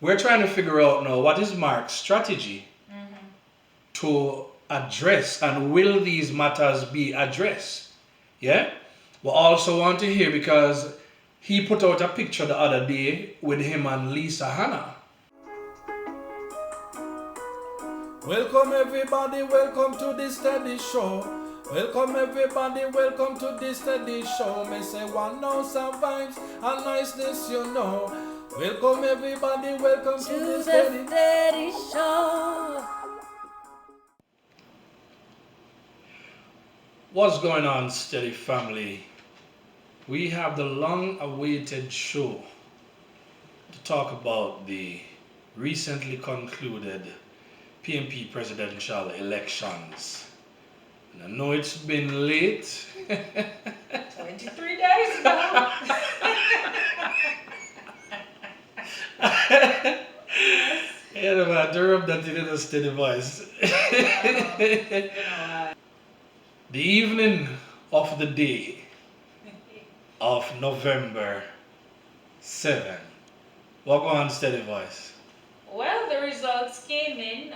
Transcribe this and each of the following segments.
we're trying to figure out now what is Mark's strategy to address, and will these matters be addressed? Yeah? We also want to hear, because he put out a picture the other day with him and Lisa Hanna. Welcome everybody, welcome to this steady show. Welcome everybody, welcome to this steady show. May say one now survives and niceness, you know. Welcome everybody, welcome to this steady show. What's going on, steady family? We have the long-awaited show to talk about the recently concluded PNP presidential elections. And I know it's been late. 23 days now. Yeah, man, to rub that in a steady voice. The evening of the day of November 7. What go on, steady voice? Well, the results came in.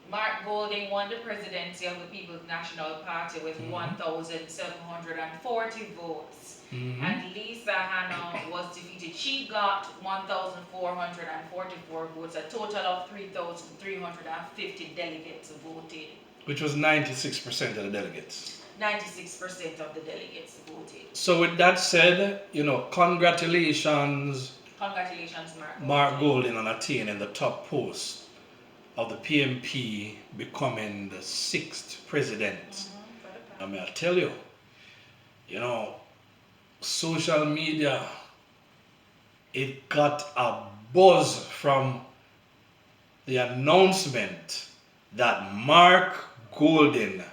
Mark Golding won the presidency of the People's National Party with 1,740 votes. And Lisa Hanna was defeated. She got 1,444 votes, a total of 3,350 delegates voted. Which was 96% of the delegates. 96% of the delegates voted. So with that said, congratulations. Congratulations, Mark Golding on attaining the top post of the PNP, becoming the 6th president. I mean, I tell you, social media, it got a buzz from the announcement that Mark Golding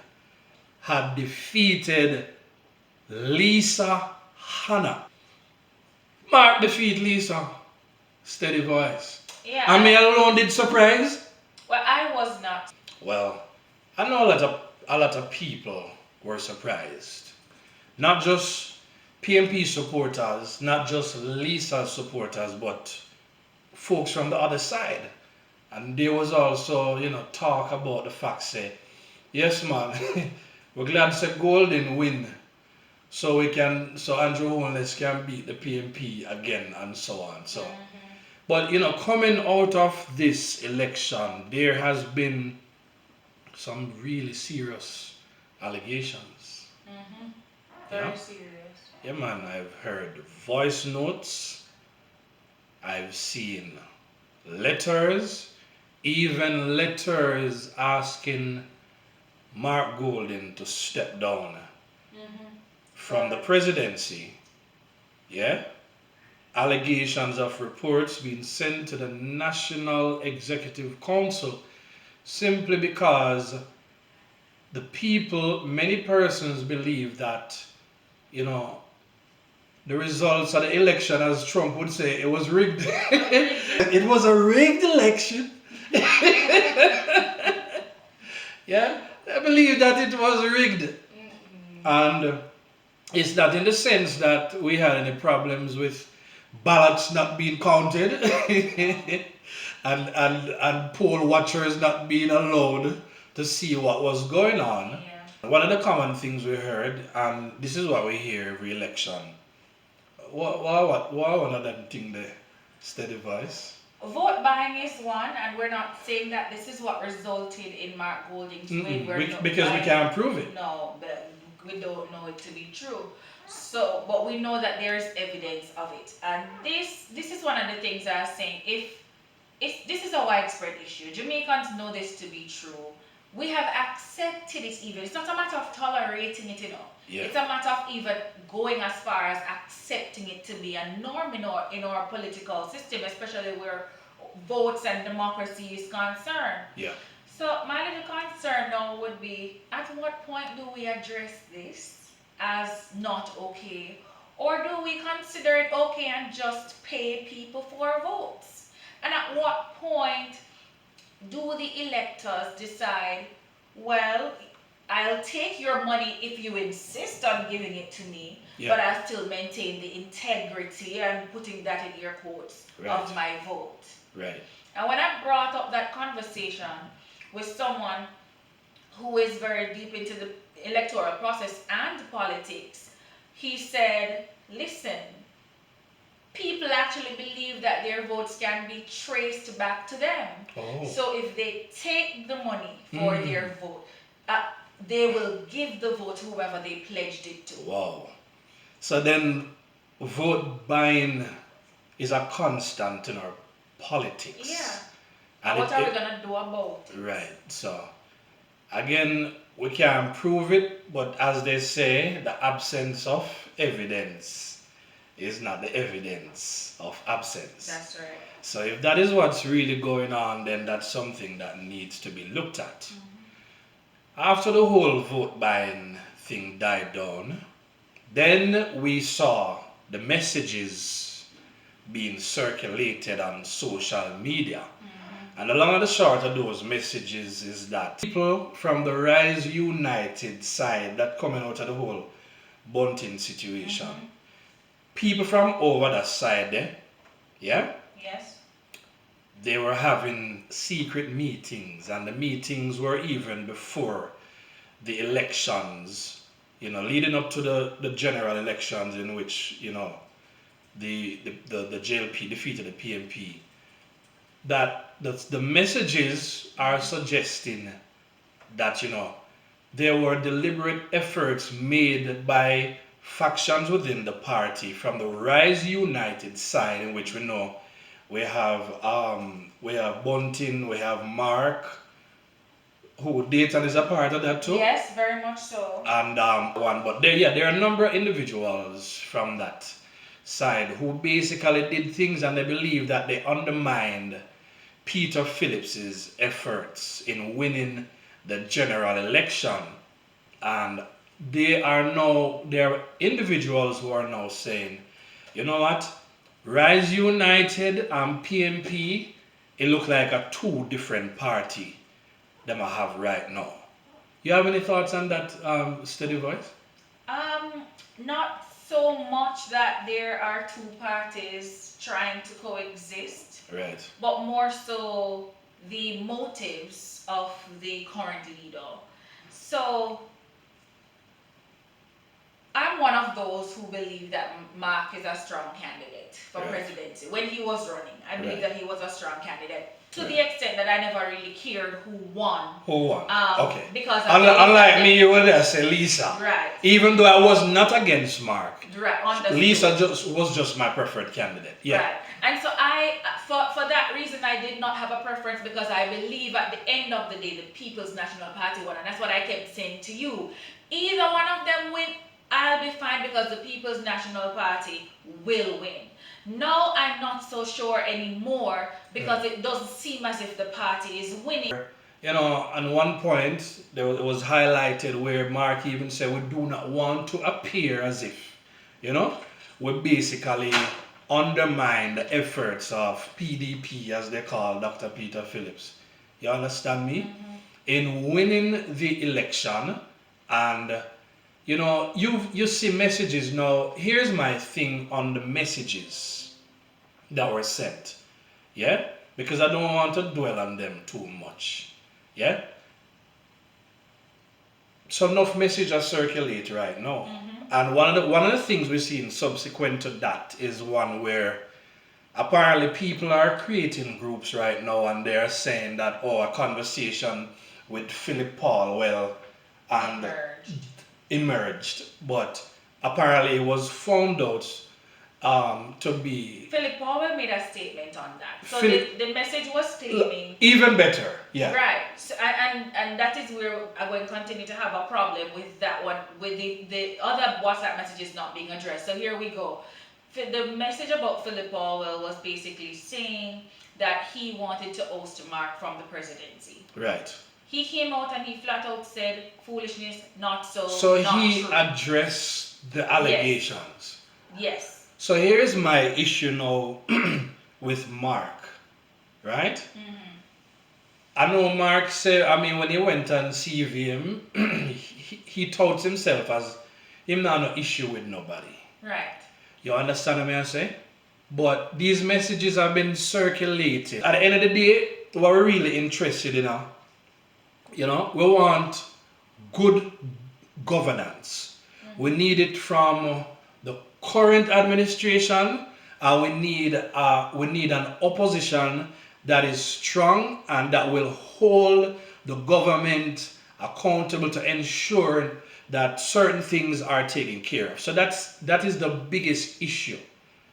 had defeated Lisa Hanna. Mark defeat Lisa. Steady voice. Yeah. And me alone did surprise. Well, I was not. Well, I know a lot of people were surprised. Not just PNP supporters, not just Lisa supporters, but folks from the other side. And there was also, talk about the fact, say, yes man, we're glad to say Golding win. So Andrew Holness can beat the PNP again and so on. So but coming out of this election, there has been some really serious allegations. Very serious. Yeah man, I've heard voice notes, I've seen letters, even letters asking Mark Golding to step down from the presidency. Yeah? Allegations of reports being sent to the National Executive Council simply because many persons believe that, the results of the election, as Trump would say, it was rigged. It was a rigged election. Yeah, I believe that it was rigged. And it's not in the sense that we had any problems with ballots not being counted and poll watchers not being allowed to see what was going on. Yeah. One of the common things we heard, and this is what we hear every election. What one of them thing there? Steady voice. Vote buying is one, and we're not saying that this is what resulted in Mark Golding's win. Because we can't prove it. No, but we don't know it to be true. So, but we know that there is evidence of it, and this is one of the things I was saying. If this is a widespread issue, Jamaicans know this to be true. We have accepted it even. It's not a matter of tolerating it, Yeah. It's a matter of even going as far as accepting it to be a norm in our political system, especially where votes and democracy is concerned. Yeah. So my little concern now would be, at what point do we address this as not okay? Or do we consider it okay and just pay people for votes? And at what point do the electors decide, well, I'll take your money if you insist on giving it to me, Yeah. but I'll still maintain the integrity, and putting that in air quotes, Right. of my vote. Right. And when I brought up that conversation with someone who is very deep into the electoral process and politics, he said, listen, people actually believe that their votes can be traced back to them. Oh. So if they take the money for their vote, they will give the vote to whoever they pledged it to. Wow. So then vote buying is a constant in our politics. Yeah. And what are we going to do about it? Right. So again, we can't prove it, but as they say, the absence of evidence is not the evidence of absence. That's right. So if that is what's really going on, then that's something that needs to be looked at. Mm-hmm. After the whole vote buying thing died down, then we saw the messages being circulated on social media. Mm-hmm. And the long and the short of those messages is that people from the Rise United side that coming out of the whole bunting situation, people from over that side there, yeah? Yes. They were having secret meetings, and the meetings were even before the elections, leading up to the general elections in which, the JLP defeated the PNP. That the messages are suggesting that, there were deliberate efforts made by factions within the party from the Rise United side, in which we know we have Bunting, we have Mark, who Dayton is a part of that too. Yes, very much so. And but there are a number of individuals from that side who basically did things, and they believe that they undermined Peter Phillips's efforts in winning the general election. And there are individuals who are now saying, you know what? Rise United and PNP, it look like a two different party them I have right now. You have any thoughts on that, Steady Voice? Not so much that there are two parties trying to coexist. Right. But more so the motives of the current leader. So I'm one of those who believe that Mark is a strong candidate for presidency. When he was running, I believe that he was a strong candidate. To the extent that I never really cared who won. Who won? Okay. Because unlike me, you would say Lisa. Right. Even though I was not against Mark. Right. Understood. Lisa was just my preferred candidate. Yeah. Right. And so for that reason, I did not have a preference, because I believe at the end of the day, the People's National Party won. And that's what I kept saying to you. Either one of them win, I'll be fine, because the People's National Party will win. Now I'm not so sure anymore, because it doesn't seem as if the party is winning. On one point, it was highlighted where Mark even said, we do not want to appear as if, we basically undermine the efforts of PDP, as they call Dr. Peter Phillips. You understand me? Mm-hmm. In winning the election, and you see messages now. Here's my thing on the messages that were sent. Yeah? Because I don't want to dwell on them too much. Yeah? So enough messages circulate right now. Mm-hmm. And one of the things we've seen subsequent to that is one where apparently people are creating groups right now, and they're saying that, a conversation with Philip Paulwell and emerged, but apparently it was found out to be... Philip Powell made a statement on that. So the message was claiming... Even better, yeah. Right. So, and that is where I'm going to continue to have a problem with that one, with the other WhatsApp messages not being addressed. So here we go. The message about Philip Powell was basically saying that he wanted to oust Mark from the presidency. Right. He came out and he flat out said, foolishness, not so. So not he true. Addressed the allegations. Yes. So here's my issue now with Mark, right? Mm-hmm. I know Mark said, I mean, when he went and see him, he touts himself as him not no issue with nobody. Right. You understand what I say? But these messages have been circulated. At the end of the day, what we're really interested in, we want good governance. We need it from the current administration, and we need an opposition that is strong and that will hold the government accountable to ensure that certain things are taken care of. So that is the biggest issue.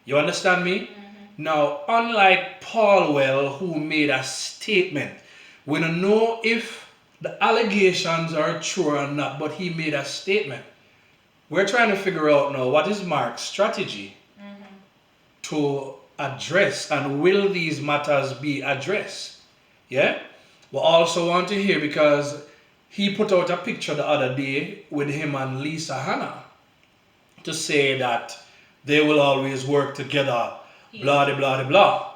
You understand me? Now, unlike Paul Well, who made a statement, we don't know if the allegations are true or not, but he made a statement. We're trying to figure out now what is Mark's strategy to address, and will these matters be addressed? Yeah? We also want to hear, because he put out a picture the other day with him and Lisa Hanna to say that they will always work together, blah, de, blah, de, blah.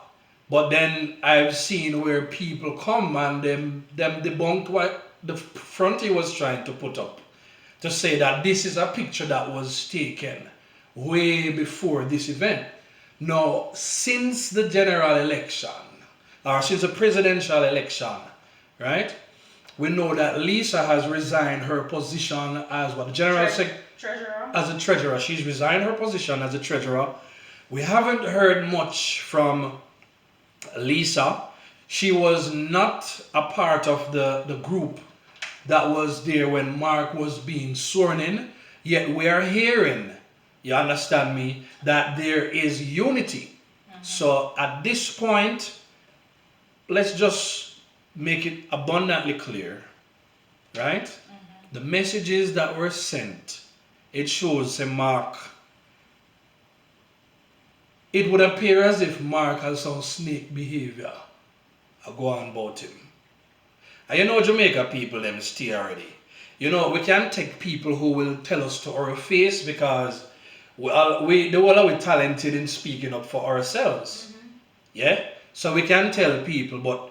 But then I've seen where people come and them debunk what the frontier was trying to put up, to say that this is a picture that was taken way before this event. Now, since the general election, or since the presidential election, right, we know that Lisa has resigned her position as what? The general Treasurer. As a treasurer. She's resigned her position as a treasurer. We haven't heard much from Lisa. She was not a part of the group that was there when Mark was being sworn in, yet we are hearing, you understand me, that there is unity. So at this point, let's just make it abundantly clear, right? The messages that were sent, it shows a Mark. It would appear as if Mark has some snake behavior go on about him. And you know, Jamaica people, them stay already. You know, we can't take people who will tell us to our face, because the whole are we talented in speaking up for ourselves. Yeah? So we can tell people, but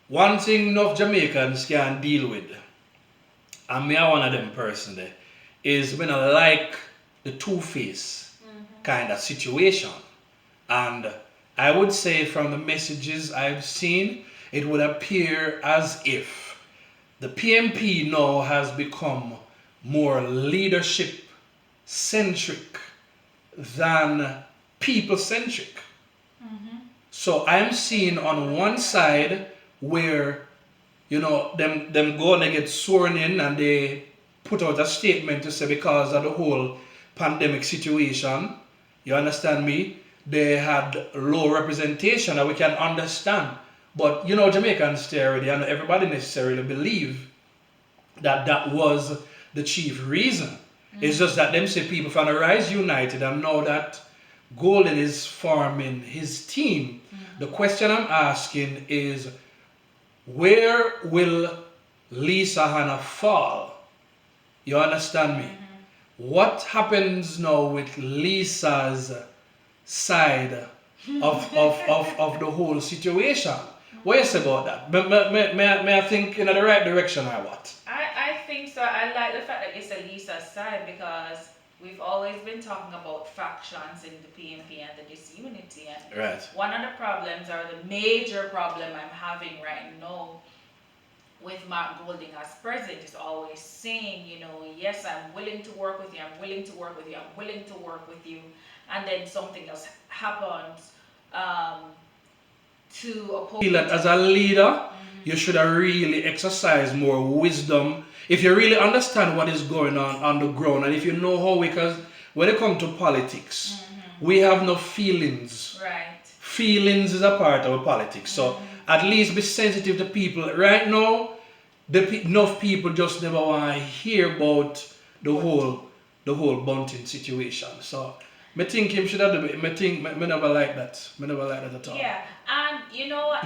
one thing enough Jamaicans can deal with, and me are one of them personally, is when I like the two-face kind of situation. And I would say from the messages I've seen, it would appear as if the PNP now has become more leadership centric than people centric. So I'm seeing on one side where, them go and they get sworn in and they put out a statement to say, because of the whole pandemic situation, you understand me, they had low representation, and we can understand. But Jamaicans stay already, and everybody necessarily believe that that was the chief reason. It's just that them say people from the Rise United, and now that Golden is forming his team, the question I'm asking is, where will Lisa Hanna fall? You understand me? What happens now with Lisa's side of the whole situation? What you say about that? May I think in the right direction or what? I think so. I like the fact that you said Lisa's side, because we've always been talking about factions in the PNP and the disunity. And right. One of the problems, or the major problem I'm having right now with Mark Golding as president, is always saying, yes, I'm willing to work with you, I'm willing to work with you, I'm willing to work with you. And then something else happens to oppose. Feel that as a leader, you should have really exercised more wisdom. If you really understand what is going on the ground, and if you know how, because when it comes to politics, we have no feelings. Right. Feelings is a part of politics. So at least be sensitive to people. Right now, enough people just never want to hear about the whole bunting situation. So I think him should have done it. I think I never like that. I never like that at all. Yeah, and you know what?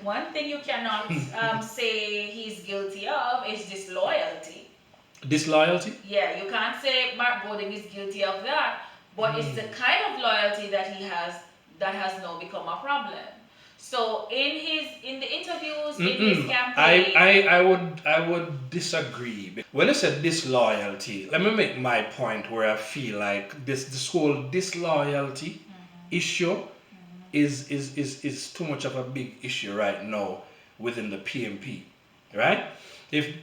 One thing you cannot say he's guilty of is disloyalty. Disloyalty? Yeah, you can't say Mark Golding is guilty of that, but it's the kind of loyalty that he has that has now become a problem. So in the interviews, in his Mm-mm. campaign, I would disagree. When you said disloyalty, let me make my point where I feel like this whole disloyalty issue is too much of a big issue right now within the PNP, right? If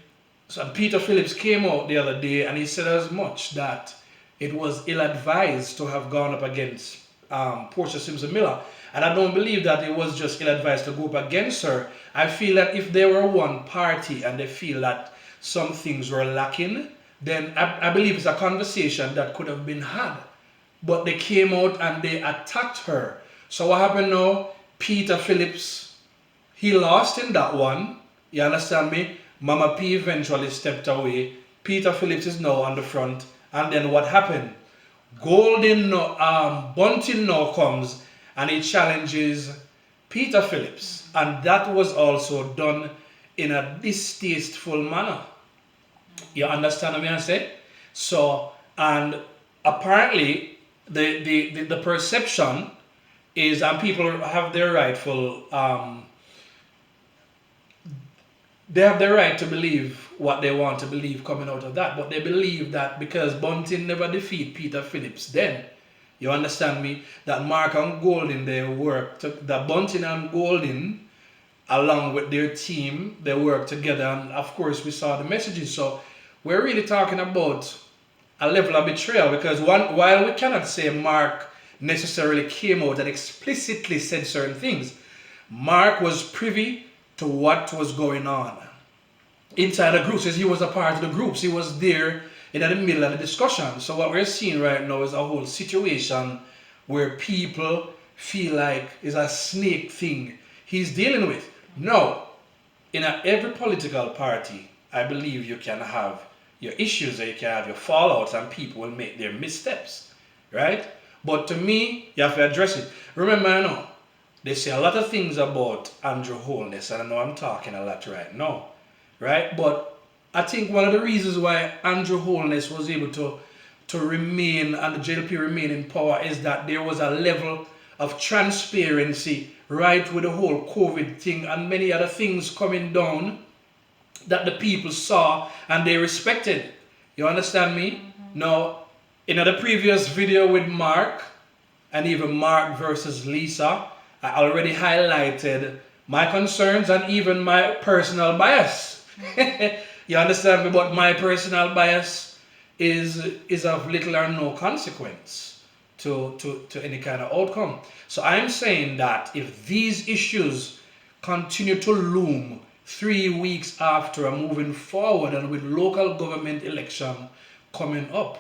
so, Peter Phillips came out the other day and he said as much that it was ill-advised to have gone up against Portia Simpson Miller, and I don't believe that it was just ill-advised to go up against her. I feel that if they were one party and they feel that some things were lacking, then I believe it's a conversation that could have been had, but they came out and they attacked her. So what happened now? Peter Phillips, he lost in that one. You understand me? Mama P eventually stepped away. Peter Phillips is now on the front. And then what happened? Bunting now comes and he challenges Peter Phillips. And that was also done in a distasteful manner. You understand what I say? So, and apparently the perception is, and people have their rightful they have the right to believe what they want to believe coming out of that, but they believe that because Bunting never defeat Peter Phillips, then you understand me, that Mark and Golding, they work that Bunting and Golding along with their team, they work together, and of course we saw the messages. So we're really talking about a level of betrayal, because while we cannot say Mark necessarily came out and explicitly said certain things, Mark was privy to what was going on inside the groups, as he was a part of the groups. He was there in the middle of the discussion. So what we're seeing right now is a whole situation where people feel like it's a snake thing he's dealing with. No, in every political party, I believe you can have your issues, or you can have your fallouts, and people will make their missteps, right? But to me, you have to address it. Remember, I know they say a lot of things about Andrew Holness, and I know I'm talking a lot right now, right? But I think one of the reasons why Andrew Holness was able to remain and the JLP remain in power is that there was a level of transparency right with the whole COVID thing and many other things coming down that the people saw and they respected. You understand me? Now, in the previous video with Mark, and even Mark versus Lisa, I already highlighted my concerns and even my personal bias. You understand me? But my personal bias is of little or no consequence to any kind of outcome. So I'm saying that if these issues continue to loom 3 weeks after moving forward and with local government election coming up,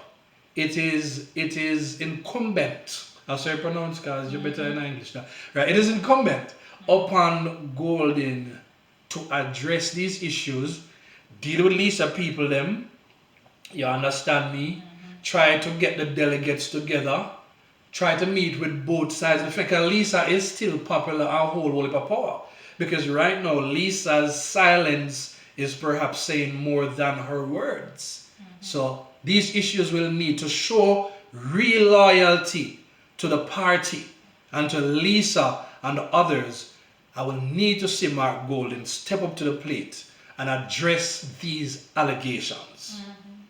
it is incumbent, I'll say pronounce because you're better in English now, right? It is incumbent upon Golden to address these issues, deal with Lisa people them, you understand me, try to get the delegates together, try to meet with both sides. In fact, Lisa is still popular and hold all of power. Because right now, Lisa's silence is perhaps saying more than her words. So these issues will need to show real loyalty to the party and to Lisa and the others. I will need to see Mark Golden step up to the plate and address these allegations.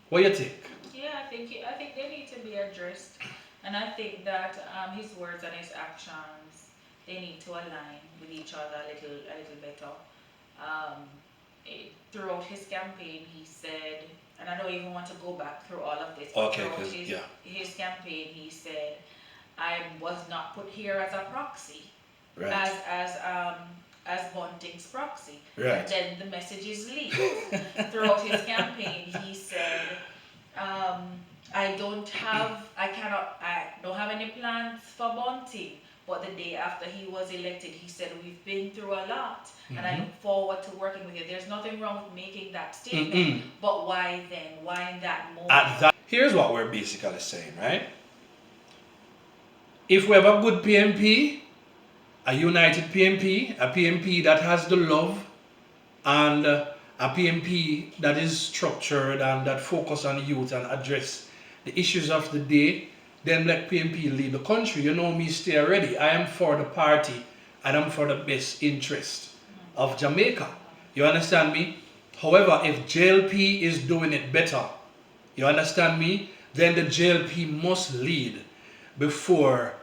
What do you think? yeah, I think they need to be addressed, and I think that his words and his actions, they need to align with each other a little better. Throughout his campaign, he said, and I don't even want to go back through all of this. Okay, throughout yeah. his campaign, he said, "I was not put here as a proxy, Right. as Bunting's proxy." Right. And then the message is leaked. Throughout his campaign, he said, I don't have any plans for Bunting. But the day after he was elected, he said, "We've been through a lot, and I look forward to working with you." There's nothing wrong with making that statement, but why then? Why in that moment? Here's what we're basically saying, right? If we have a good PNP, a united PNP, a PNP that has the love, and a PNP that is structured and that focus on youth and address the issues of the day, then let PNP lead the country. You know me, stay ready. I am for the party and I'm for the best interest of Jamaica. You understand me? However, if JLP is doing it better, you understand me? Then the JLP must lead before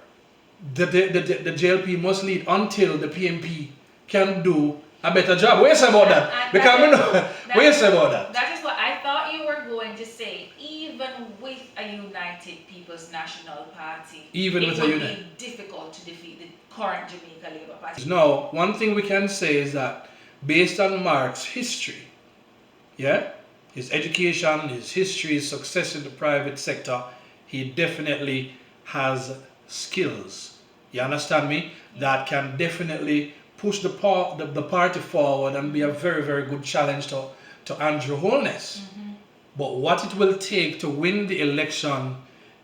the JLP must lead until the PNP can do a better job. What you say about that? Because we know. What you say about that? That is what I thought you were going to say. Even with a united People's National Party, it would be difficult to defeat the current Jamaica Labour Party. Now, one thing we can say is that based on Mark's history, yeah, his education, his history, his success in the private sector, he definitely has skills. You understand me? That can definitely push the party forward and be a very, very good challenge to Andrew Holness. But what it will take to win the election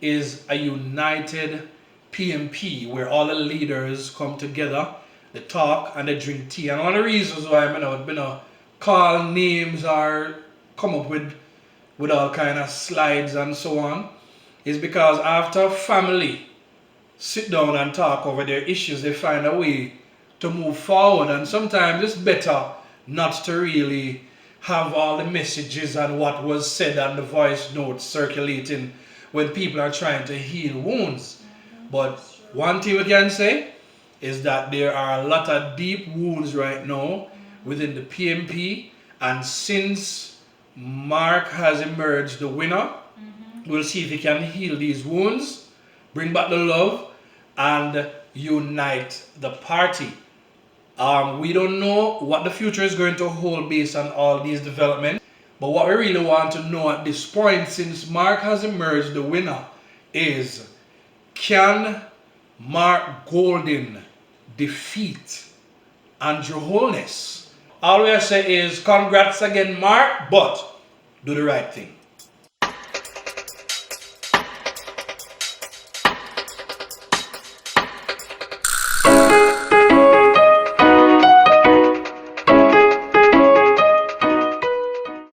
is a united PNP where all the leaders come together, they talk and they drink tea. And one of the reasons why I'm gonna call names or come up with all kind of slides and so on is because after family sit down and talk over their issues, they find a way to move forward. And sometimes it's better not to really have all the messages and what was said and the voice notes circulating when people are trying to heal wounds. But one thing we can say is that there are a lot of deep wounds right now within the PNP, and since Mark has emerged the winner, we'll see if he can heal these wounds, bring back the love, and unite the party. We don't know what the future is going to hold based on all these developments, but what we really want to know at this point, since Mark has emerged the winner, is can Mark Golden defeat Andrew Holness? All we say is congrats again, Mark, but do the right thing.